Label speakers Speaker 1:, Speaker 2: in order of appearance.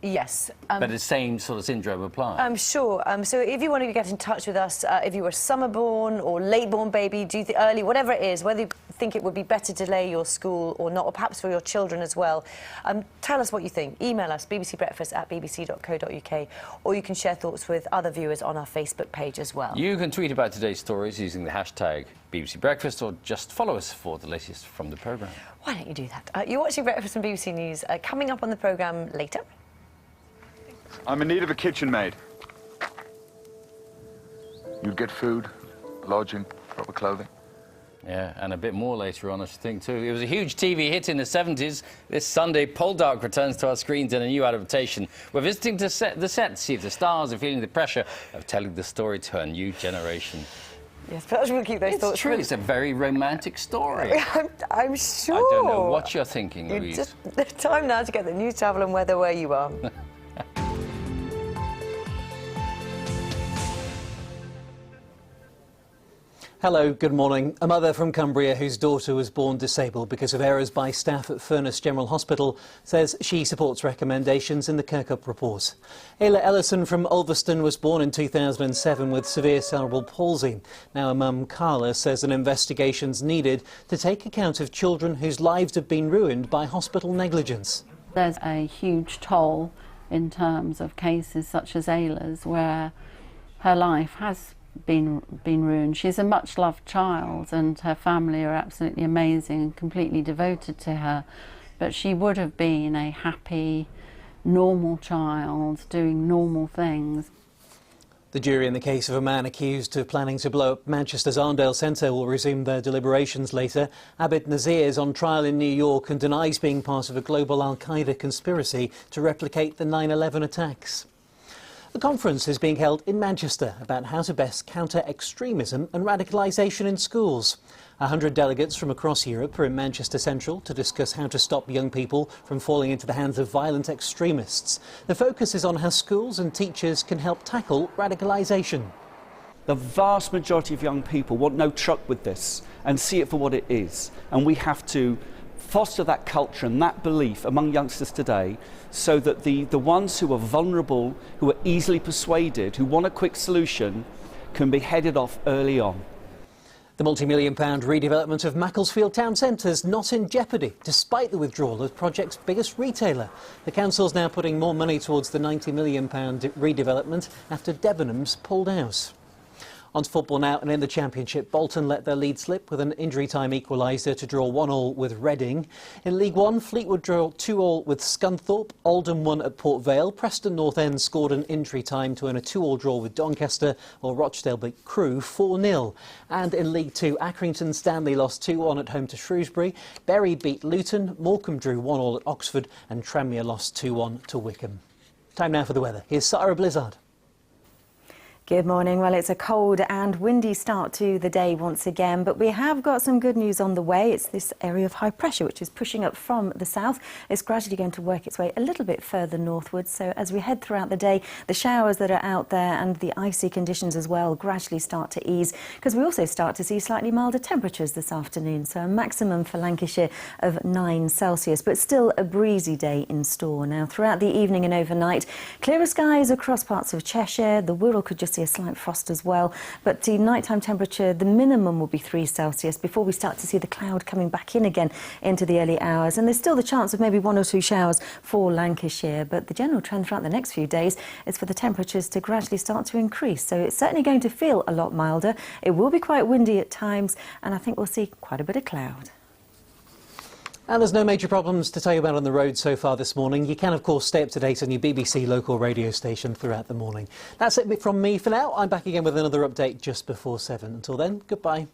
Speaker 1: Yes.
Speaker 2: But the same sort of syndrome applies?
Speaker 1: I'm sure. So if you want to get in touch with us, if you were summer-born or late-born baby, do you think early, whatever it is, whether you think it would be better to delay your school or not, or perhaps for your children as well, tell us what you think. Email us, bbcbreakfast@bbc.co.uk, or you can share thoughts with other viewers on our Facebook page as well.
Speaker 2: You can tweet about today's stories using the hashtag BBC Breakfast, or just follow us for the latest from the programme.
Speaker 1: Why don't you do that? You're watching Breakfast from BBC News. Coming up on the programme later.
Speaker 3: I'm in need of a kitchen maid. You'd get food, lodging, proper clothing.
Speaker 2: Yeah, and a bit more later on, I should think, too. It was a huge TV hit in the 70s. This Sunday, Poldark returns to our screens in a new adaptation. We're visiting the set to see if the stars are feeling the pressure of telling the story to a new generation.
Speaker 1: Yes, perhaps we'll keep those thoughts.
Speaker 2: It's true, it's a very romantic story.
Speaker 1: I'm sure.
Speaker 2: I don't know what you're thinking, Louise.
Speaker 1: Just the time now to get the news, travel and weather where you are.
Speaker 4: Hello, good morning. A mother from Cumbria whose daughter was born disabled because of errors by staff at Furness General Hospital says she supports recommendations in the Kirkup report. Ayla Ellison from Ulverston was born in 2007 with severe cerebral palsy. Now, her mum Carla says an investigation's needed to take account of children whose lives have been ruined by hospital negligence.
Speaker 5: There's a huge toll in terms of cases such as Ayla's, where her life has been ruined. She's a much loved child and her family are absolutely amazing and completely devoted to her, but she would have been a happy, normal child doing normal things.
Speaker 4: The jury in the case of a man accused of planning to blow up Manchester's Arndale Centre will resume their deliberations later. Abid Nazir is on trial in New York and denies being part of a global Al-Qaeda conspiracy to replicate the 9/11 attacks. A conference is being held in Manchester about how to best counter extremism and radicalisation in schools. 100 delegates from across Europe are in Manchester Central to discuss how to stop young people from falling into the hands of violent extremists. The focus is on how schools and teachers can help tackle radicalisation.
Speaker 6: The vast majority of young people want no truck with this and see it for what it is. And we have to foster that culture and that belief among youngsters today so that the ones who are vulnerable, who are easily persuaded, who want a quick solution, can be headed off early on.
Speaker 4: The multi-million-pound redevelopment of Macclesfield Town Centre is not in jeopardy, despite the withdrawal of the project's biggest retailer. The council's now putting more money towards the £90 million redevelopment after Debenhams pulled out. On to football now, and in the Championship, Bolton let their lead slip with an injury-time equaliser to draw 1-1 with Reading. In League One, Fleetwood drew 2-2 with Scunthorpe, Oldham won at Port Vale, Preston North End scored an injury-time to earn a 2-2 draw with Doncaster, while Rochdale beat Crewe 4-0. And in League Two, Accrington Stanley lost 2-1 at home to Shrewsbury, Bury beat Luton, Morecambe drew 1-1 at Oxford, and Tranmere lost 2-1 to Wycombe. Time now for the weather. Here's Sarah Blizzard.
Speaker 7: Good morning. Well, it's a cold and windy start to the day once again, but we have got some good news on the way. It's this area of high pressure which is pushing up from the south. It's gradually going to work its way a little bit further northwards. So as we head throughout the day, the showers that are out there and the icy conditions as well gradually start to ease, because we also start to see slightly milder temperatures this afternoon. So a maximum for Lancashire of 9 Celsius, but still a breezy day in store. Now, throughout the evening and overnight, clearer skies across parts of Cheshire. The Wirral could just see a slight frost as well, but the nighttime temperature, the minimum will be 3 Celsius before we start to see the cloud coming back in again into the early hours. And there's still the chance of maybe 1 or 2 showers for Lancashire, but the general trend throughout the next few days is for the temperatures to gradually start to increase. So it's certainly going to feel a lot milder. It will be quite windy at times, and I think we'll see quite a bit of cloud.
Speaker 4: And there's no major problems to tell you about on the road so far this morning. You can, of course, stay up to date on your BBC local radio station throughout the morning. That's it from me for now. I'm back again with another update just before 7. Until then, goodbye.